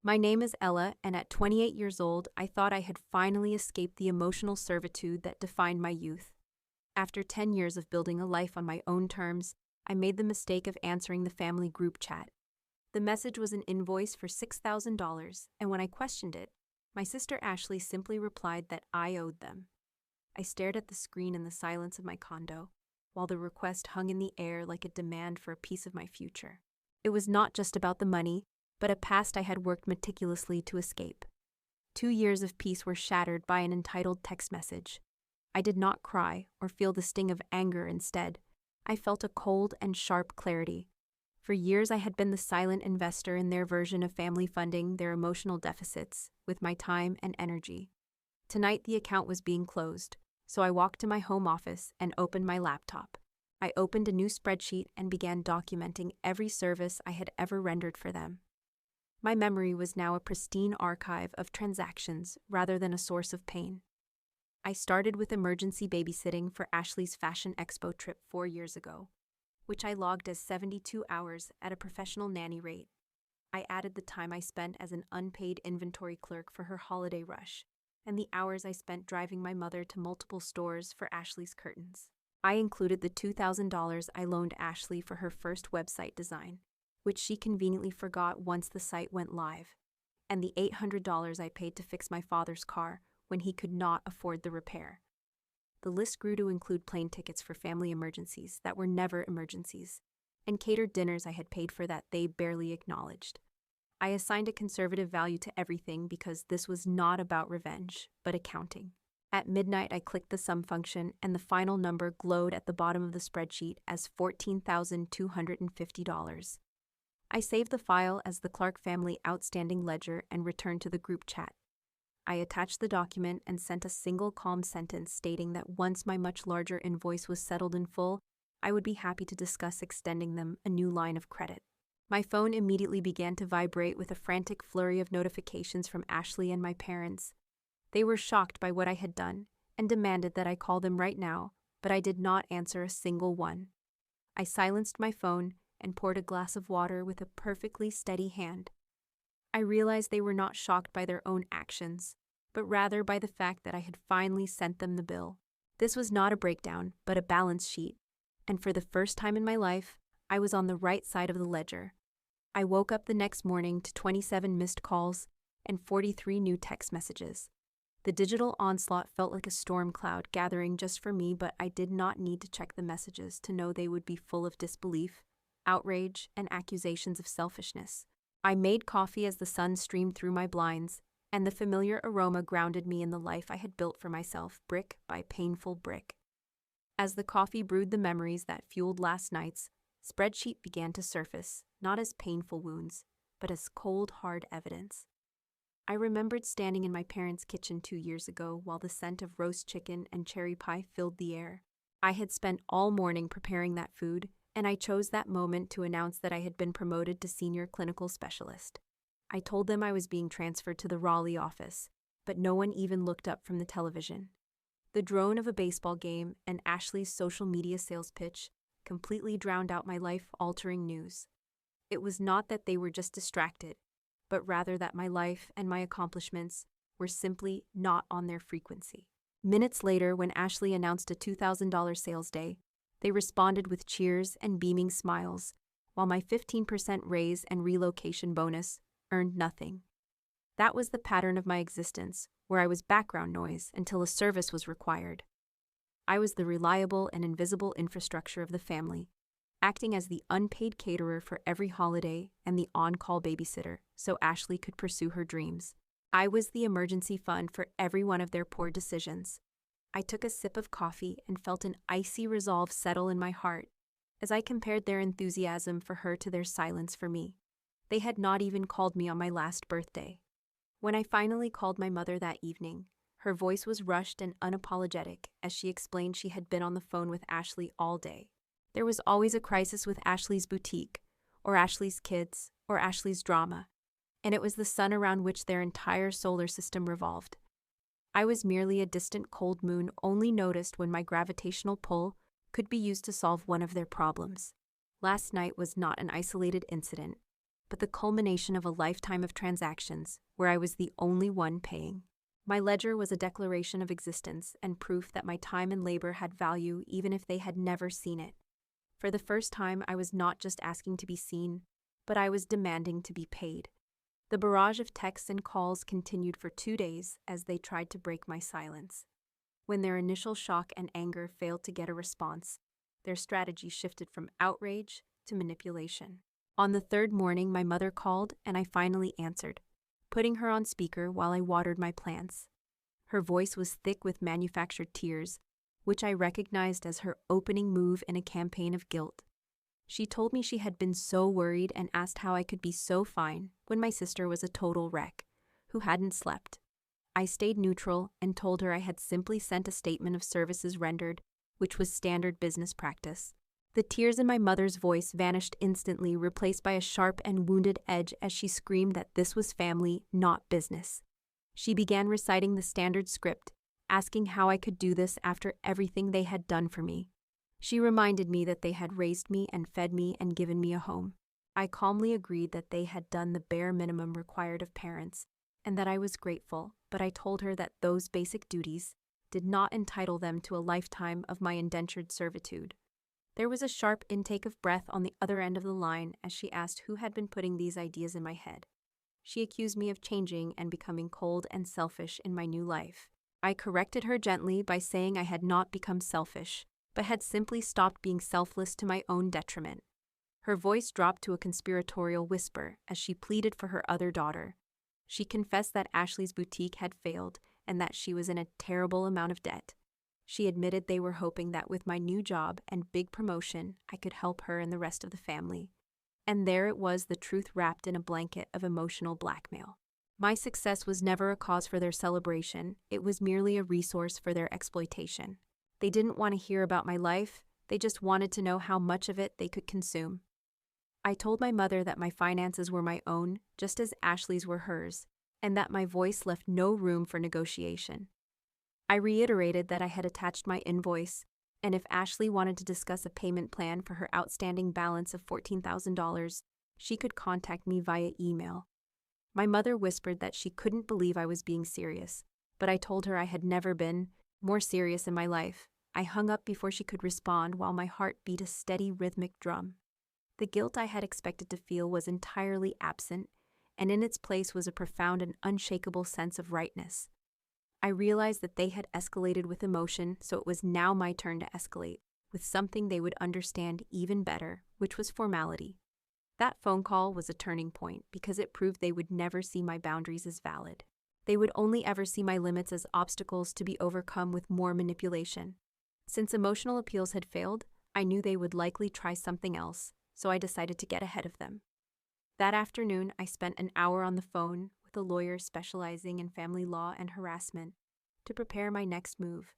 My name is Ella, and at 28 years old, I thought I had finally escaped the emotional servitude that defined my youth. After 10 years of building a life on my own terms, I made the mistake of answering the family group chat. The message was an invoice for $6,000, and when I questioned it, my sister Ashley simply replied that I owed them. I stared at the screen in the silence of my condo, while the request hung in the air like a demand for a piece of my future. It was not just about the money, but a past I had worked meticulously to escape. 2 years of peace were shattered by an entitled text message. I did not cry or feel the sting of anger instead. I felt a cold and sharp clarity. For years I had been the silent investor in their version of family funding their emotional deficits with my time and energy. Tonight the account was being closed, so I walked to my home office and opened my laptop. I opened a new spreadsheet and began documenting every service I had ever rendered for them. My memory was now a pristine archive of transactions rather than a source of pain. I started with emergency babysitting for Ashley's Fashion Expo trip 4 years ago, which I logged as 72 hours at a professional nanny rate. I added the time I spent as an unpaid inventory clerk for her holiday rush, and the hours I spent driving my mother to multiple stores for Ashley's curtains. I included the $2,000 I loaned Ashley for her first website design, which she conveniently forgot once the site went live, and the $800 I paid to fix my father's car when he could not afford the repair. The list grew to include plane tickets for family emergencies that were never emergencies, and catered dinners I had paid for that they barely acknowledged. I assigned a conservative value to everything because this was not about revenge, but accounting. At midnight, I clicked the sum function, and the final number glowed at the bottom of the spreadsheet as $14,250. I saved the file as the Clark Family Outstanding Ledger and returned to the group chat. I attached the document and sent a single calm sentence stating that once my much larger invoice was settled in full, I would be happy to discuss extending them a new line of credit. My phone immediately began to vibrate with a frantic flurry of notifications from Ashley and my parents. They were shocked by what I had done and demanded that I call them right now, but I did not answer a single one. I silenced my phone and poured a glass of water with a perfectly steady hand. I realized they were not shocked by their own actions, but rather by the fact that I had finally sent them the bill. This was not a breakdown, but a balance sheet, and for the first time in my life, I was on the right side of the ledger. I woke up the next morning to 27 missed calls and 43 new text messages. The digital onslaught felt like a storm cloud gathering just for me, but I did not need to check the messages to know they would be full of disbelief, outrage, and accusations of selfishness. I made coffee as the sun streamed through my blinds, and the familiar aroma grounded me in the life I had built for myself, brick by painful brick. As the coffee brewed the memories that fueled last night's spreadsheet began to surface, not as painful wounds, but as cold, hard evidence. I remembered standing in my parents' kitchen 2 years ago while the scent of roast chicken and cherry pie filled the air. I had spent all morning preparing that food, and I chose that moment to announce that I had been promoted to senior clinical specialist. I told them I was being transferred to the Raleigh office, but no one even looked up from the television. The drone of a baseball game and Ashley's social media sales pitch completely drowned out my life-altering news. It was not that they were just distracted, but rather that my life and my accomplishments were simply not on their frequency. Minutes later, when Ashley announced a $2,000 sales day, they responded with cheers and beaming smiles, while my 15% raise and relocation bonus earned nothing. That was the pattern of my existence, where I was background noise until a service was required. I was the reliable and invisible infrastructure of the family, acting as the unpaid caterer for every holiday and the on-call babysitter so Ashley could pursue her dreams. I was the emergency fund for every one of their poor decisions. I took a sip of coffee and felt an icy resolve settle in my heart as I compared their enthusiasm for her to their silence for me. They had not even called me on my last birthday. When I finally called my mother that evening, her voice was rushed and unapologetic as she explained she had been on the phone with Ashley all day. There was always a crisis with Ashley's boutique, or Ashley's kids, or Ashley's drama, and it was the sun around which their entire solar system revolved. I was merely a distant cold moon only noticed when my gravitational pull could be used to solve one of their problems. Last night was not an isolated incident. but the culmination of a lifetime of transactions where I was the only one paying. My ledger was a declaration of existence and proof that my time and labor had value even if they had never seen it. For the first time, I was not just asking to be seen, but I was demanding to be paid. The barrage of texts and calls continued for 2 days as they tried to break my silence. When their initial shock and anger failed to get a response, their strategy shifted from outrage to manipulation. On the third morning, my mother called and I finally answered, putting her on speaker while I watered my plants. Her voice was thick with manufactured tears, which I recognized as her opening move in a campaign of guilt. She told me she had been so worried and asked how I could be so fine when my sister was a total wreck, who hadn't slept. I stayed neutral and told her I had simply sent a statement of services rendered, which was standard business practice. The tears in my mother's voice vanished instantly, replaced by a sharp and wounded edge as she screamed that this was family, not business. She began reciting the standard script, asking how I could do this after everything they had done for me. She reminded me that they had raised me and fed me and given me a home. I calmly agreed that they had done the bare minimum required of parents, and that I was grateful, but I told her that those basic duties did not entitle them to a lifetime of my indentured servitude. There was a sharp intake of breath on the other end of the line as she asked who had been putting these ideas in my head. She accused me of changing and becoming cold and selfish in my new life. I corrected her gently by saying I had not become selfish, but had simply stopped being selfless to my own detriment. Her voice dropped to a conspiratorial whisper as she pleaded for her other daughter. She confessed that Ashley's boutique had failed and that she was in a terrible amount of debt. She admitted they were hoping that with my new job and big promotion, I could help her and the rest of the family. And there it was, the truth wrapped in a blanket of emotional blackmail. My success was never a cause for their celebration, it was merely a resource for their exploitation. They didn't want to hear about my life, they just wanted to know how much of it they could consume. I told my mother that my finances were my own, just as Ashley's were hers, and that my voice left no room for negotiation. I reiterated that I had attached my invoice, and if Ashley wanted to discuss a payment plan for her outstanding balance of $14,000, she could contact me via email. My mother whispered that she couldn't believe I was being serious, but I told her I had never been more serious in my life. I hung up before she could respond while my heart beat a steady rhythmic drum. The guilt I had expected to feel was entirely absent, and in its place was a profound and unshakable sense of rightness. I realized that they had escalated with emotion, so it was now my turn to escalate, with something they would understand even better, which was formality. That phone call was a turning point because it proved they would never see my boundaries as valid. They would only ever see my limits as obstacles to be overcome with more manipulation. Since emotional appeals had failed, I knew they would likely try something else, so I decided to get ahead of them. That afternoon, I spent an hour on the phone with a lawyer specializing in family law and harassment to prepare my next move.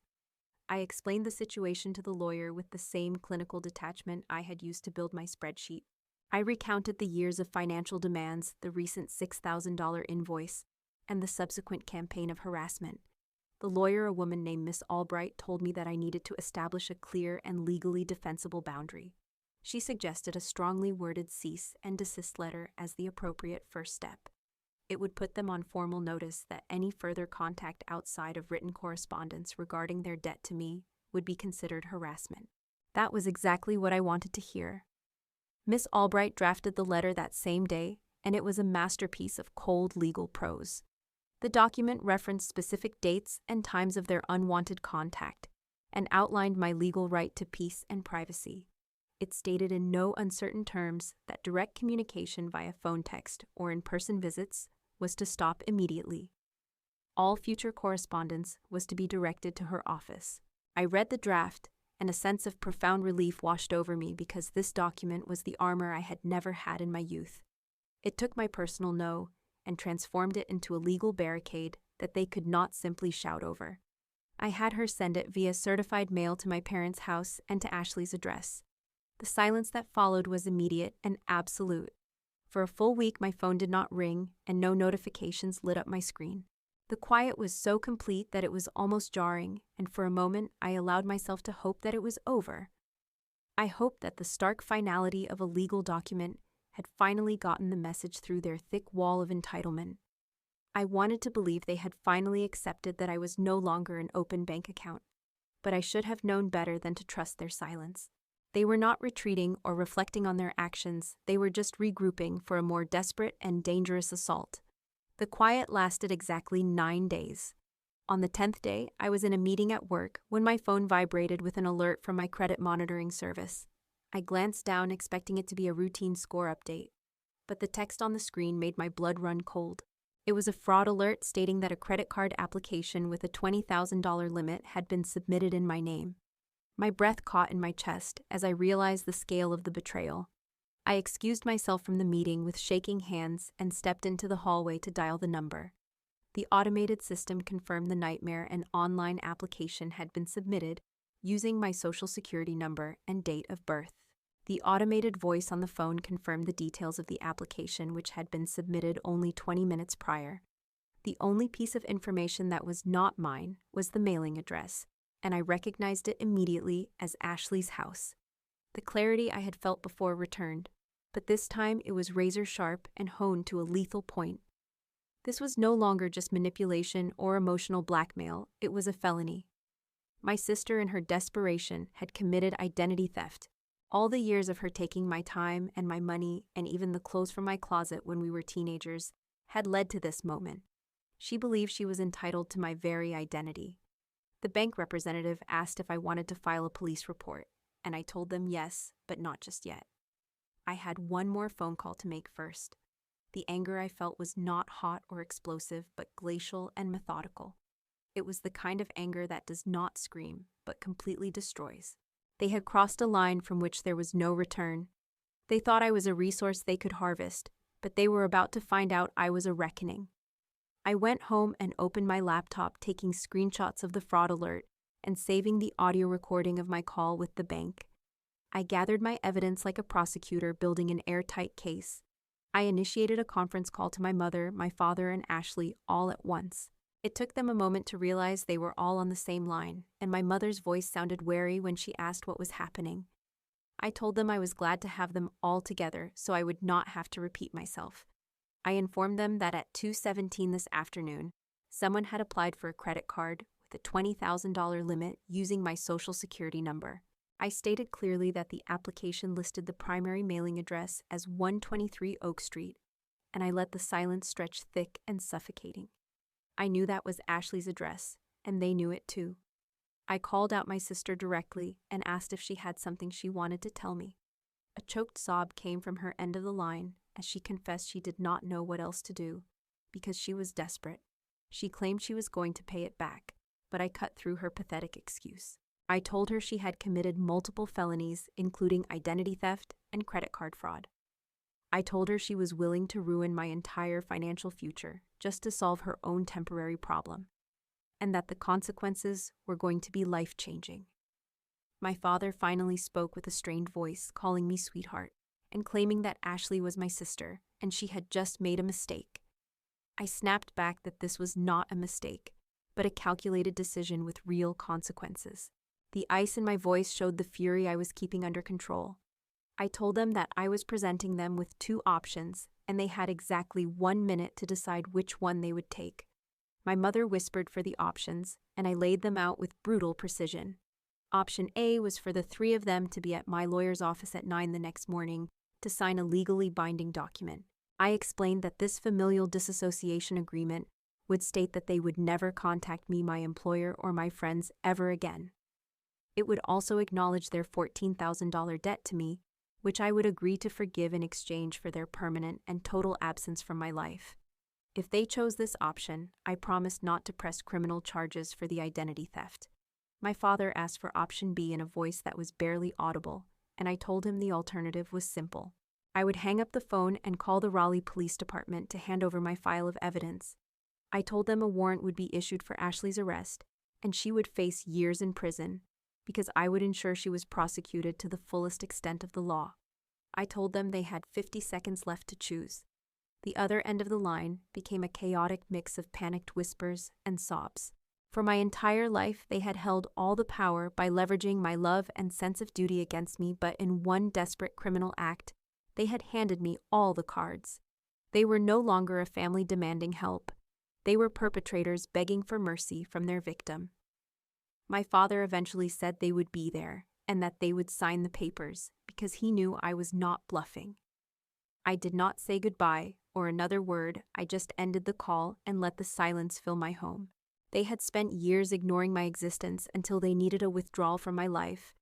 I explained the situation to the lawyer with the same clinical detachment I had used to build my spreadsheet. I recounted the years of financial demands, the recent $6,000 invoice, and the subsequent campaign of harassment. The lawyer, a woman named Miss Albright, told me that I needed to establish a clear and legally defensible boundary. She suggested a strongly worded cease and desist letter as the appropriate first step. It would put them on formal notice that any further contact outside of written correspondence regarding their debt to me would be considered harassment. That was exactly what I wanted to hear. Miss Albright drafted the letter that same day, and it was a masterpiece of cold legal prose. The document referenced specific dates and times of their unwanted contact, and outlined my legal right to peace and privacy. It stated in no uncertain terms that direct communication via phone text or in-person visits was to stop immediately. All future correspondence was to be directed to her office. I read the draft, and a sense of profound relief washed over me because this document was the armor I had never had in my youth. It took my personal no and transformed it into a legal barricade that they could not simply shout over. I had her send it via certified mail to my parents' house and to Ashley's address. The silence that followed was immediate and absolute. For a full week, my phone did not ring, and no notifications lit up my screen. The quiet was so complete that it was almost jarring, and for a moment, I allowed myself to hope that it was over. I hoped that the stark finality of a legal document had finally gotten the message through their thick wall of entitlement. I wanted to believe they had finally accepted that I was no longer an open bank account, but I should have known better than to trust their silence. They were not retreating or reflecting on their actions, they were just regrouping for a more desperate and dangerous assault. The quiet lasted exactly 9 days. On the 10th day, I was in a meeting at work when my phone vibrated with an alert from my credit monitoring service. I glanced down expecting it to be a routine score update, but the text on the screen made my blood run cold. It was a fraud alert stating that a credit card application with a $20,000 limit had been submitted in my name. My breath caught in my chest as I realized the scale of the betrayal. I excused myself from the meeting with shaking hands and stepped into the hallway to dial the number. The automated system confirmed the nightmare and online application had been submitted using my social security number and date of birth. The automated voice on the phone confirmed the details of the application, which had been submitted only 20 minutes prior. The only piece of information that was not mine was the mailing address, and I recognized it immediately as Ashley's house. The clarity I had felt before returned, but this time it was razor sharp and honed to a lethal point. This was no longer just manipulation or emotional blackmail, it was a felony. My sister, in her desperation, had committed identity theft. All the years of her taking my time and my money and even the clothes from my closet when we were teenagers had led to this moment. She believed she was entitled to my very identity. The bank representative asked if I wanted to file a police report, and I told them yes, but not just yet. I had one more phone call to make first. The anger I felt was not hot or explosive, but glacial and methodical. It was the kind of anger that does not scream, but completely destroys. They had crossed a line from which there was no return. They thought I was a resource they could harvest, but they were about to find out I was a reckoning. I went home and opened my laptop, taking screenshots of the fraud alert and saving the audio recording of my call with the bank. I gathered my evidence like a prosecutor building an airtight case. I initiated a conference call to my mother, my father, and Ashley all at once. It took them a moment to realize they were all on the same line, and my mother's voice sounded wary when she asked what was happening. I told them I was glad to have them all together so I would not have to repeat myself. I informed them that at 2:17 this afternoon, someone had applied for a credit card with a $20,000 limit using my social security number. I stated clearly that the application listed the primary mailing address as 123 Oak Street, and I let the silence stretch thick and suffocating. I knew that was Ashley's address, and they knew it too. I called out my sister directly and asked if she had something she wanted to tell me. A choked sob came from her end of the line as she confessed she did not know what else to do, because she was desperate. She claimed she was going to pay it back, but I cut through her pathetic excuse. I told her she had committed multiple felonies, including identity theft and credit card fraud. I told her she was willing to ruin my entire financial future just to solve her own temporary problem, and that the consequences were going to be life-changing. My father finally spoke with a strained voice, calling me sweetheart, and claiming that Ashley was my sister, and she had just made a mistake. I snapped back that this was not a mistake, but a calculated decision with real consequences. The ice in my voice showed the fury I was keeping under control. I told them that I was presenting them with 2 options, and they had exactly 1 minute to decide which one they would take. My mother whispered for the options, and I laid them out with brutal precision. Option A was for the 3 of them to be at my lawyer's office at 9 the next morning to sign a legally binding document. I explained that this familial disassociation agreement would state that they would never contact me, my employer, or my friends ever again. It would also acknowledge their $14,000 debt to me, which I would agree to forgive in exchange for their permanent and total absence from my life. If they chose this option, I promised not to press criminal charges for the identity theft. My father asked for option B in a voice that was barely audible, and I told him the alternative was simple. I would hang up the phone and call the Raleigh Police Department to hand over my file of evidence. I told them a warrant would be issued for Ashley's arrest, and she would face years in prison, because I would ensure she was prosecuted to the fullest extent of the law. I told them they had 50 seconds left to choose. The other end of the line became a chaotic mix of panicked whispers and sobs. For my entire life, they had held all the power by leveraging my love and sense of duty against me, but in one desperate criminal act, They had handed me all the cards. They were no longer a family demanding help. They were perpetrators begging for mercy from their victim. My father eventually said they would be there and that they would sign the papers because he knew I was not bluffing. I did not say goodbye or another word. I just ended the call and let the silence fill my home. They had spent years ignoring my existence until they needed a withdrawal from my life,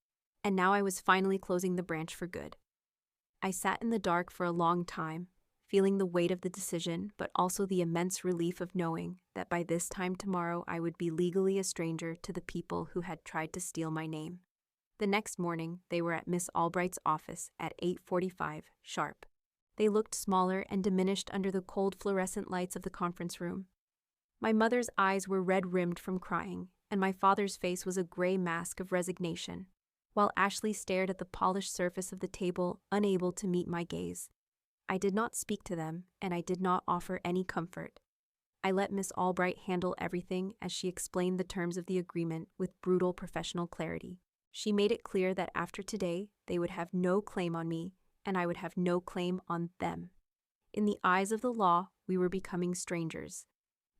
and now I was finally closing the branch for good. I sat in the dark for a long time, feeling the weight of the decision, but also the immense relief of knowing that by this time tomorrow I would be legally a stranger to the people who had tried to steal my name. The next morning, they were at Miss Albright's office at 8:45 sharp. They looked smaller and diminished under the cold fluorescent lights of the conference room. My mother's eyes were red-rimmed from crying, and my father's face was a gray mask of resignation, while Ashley stared at the polished surface of the table, unable to meet my gaze. I did not speak to them, and I did not offer any comfort. I let Miss Albright handle everything as she explained the terms of the agreement with brutal professional clarity. She made it clear that after today, they would have no claim on me, and I would have no claim on them. In the eyes of the law, we were becoming strangers.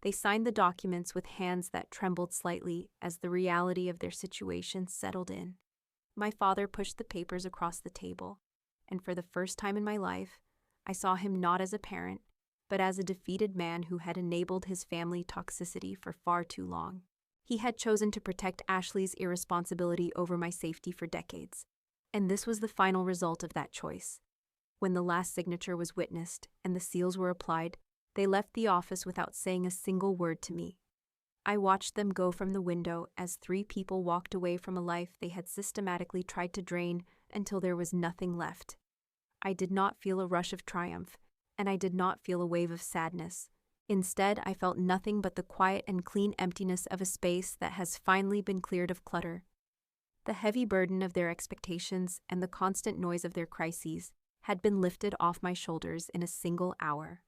They signed the documents with hands that trembled slightly as the reality of their situation settled in. My father pushed the papers across the table, and for the first time in my life, I saw him not as a parent, but as a defeated man who had enabled his family toxicity for far too long. He had chosen to protect Ashley's irresponsibility over my safety for decades, and this was the final result of that choice. When the last signature was witnessed and the seals were applied, they left the office without saying a single word to me. I watched them go from the window as 3 people walked away from a life they had systematically tried to drain until there was nothing left. I did not feel a rush of triumph, and I did not feel a wave of sadness. Instead, I felt nothing but the quiet and clean emptiness of a space that has finally been cleared of clutter. The heavy burden of their expectations and the constant noise of their crises had been lifted off my shoulders in a single hour.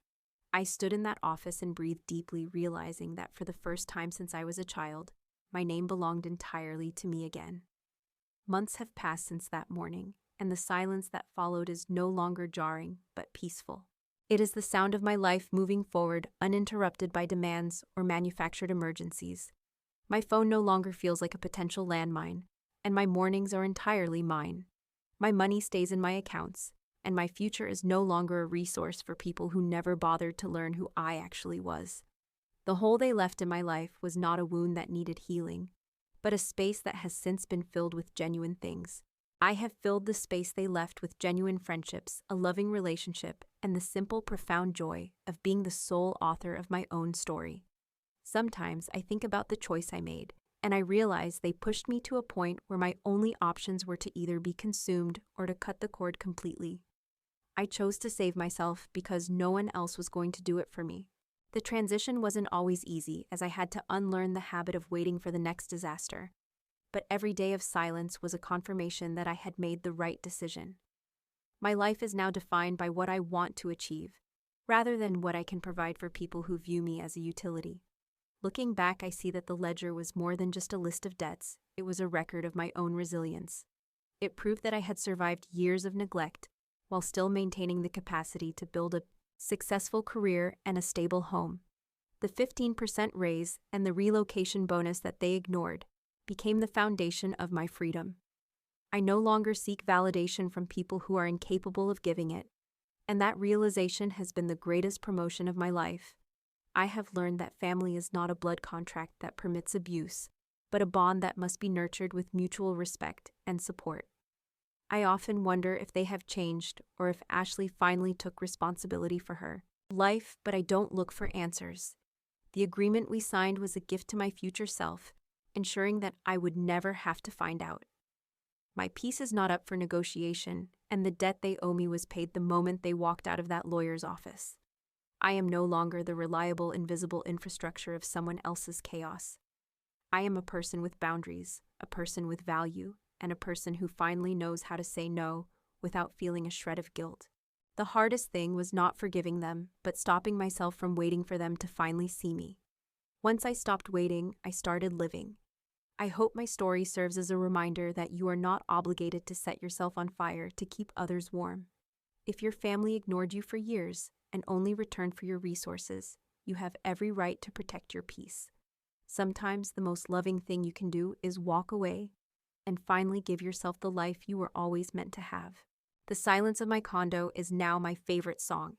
I stood in that office and breathed deeply, realizing that for the first time since I was a child, my name belonged entirely to me again. Months have passed since that morning, and the silence that followed is no longer jarring, but peaceful. It is the sound of my life moving forward, uninterrupted by demands or manufactured emergencies. My phone no longer feels like a potential landmine, and my mornings are entirely mine. My money stays in my accounts, and my future is no longer a resource for people who never bothered to learn who I actually was. The hole they left in my life was not a wound that needed healing, but a space that has since been filled with genuine things. I have filled the space they left with genuine friendships, a loving relationship, and the simple, profound joy of being the sole author of my own story. Sometimes I think about the choice I made, and I realize they pushed me to a point where my only options were to either be consumed or to cut the cord completely. I chose to save myself because no one else was going to do it for me. The transition wasn't always easy, as I had to unlearn the habit of waiting for the next disaster. But every day of silence was a confirmation that I had made the right decision. My life is now defined by what I want to achieve, rather than what I can provide for people who view me as a utility. Looking back, I see that the ledger was more than just a list of debts. It was a record of my own resilience. It proved that I had survived years of neglect, while still maintaining the capacity to build a successful career and a stable home. The 15% raise and the relocation bonus that they ignored became the foundation of my freedom. I no longer seek validation from people who are incapable of giving it, and that realization has been the greatest promotion of my life. I have learned that family is not a blood contract that permits abuse, but a bond that must be nurtured with mutual respect and support. I often wonder if they have changed or if Ashley finally took responsibility for her life, but I don't look for answers. The agreement we signed was a gift to my future self, ensuring that I would never have to find out. My peace is not up for negotiation, and the debt they owe me was paid the moment they walked out of that lawyer's office. I am no longer the reliable, invisible infrastructure of someone else's chaos. I am a person with boundaries, a person with value, and a person who finally knows how to say no without feeling a shred of guilt. The hardest thing was not forgiving them, but stopping myself from waiting for them to finally see me. Once I stopped waiting, I started living. I hope my story serves as a reminder that you are not obligated to set yourself on fire to keep others warm. If your family ignored you for years and only returned for your resources, you have every right to protect your peace. Sometimes the most loving thing you can do is walk away and finally give yourself the life you were always meant to have. The silence of my condo is now my favorite song.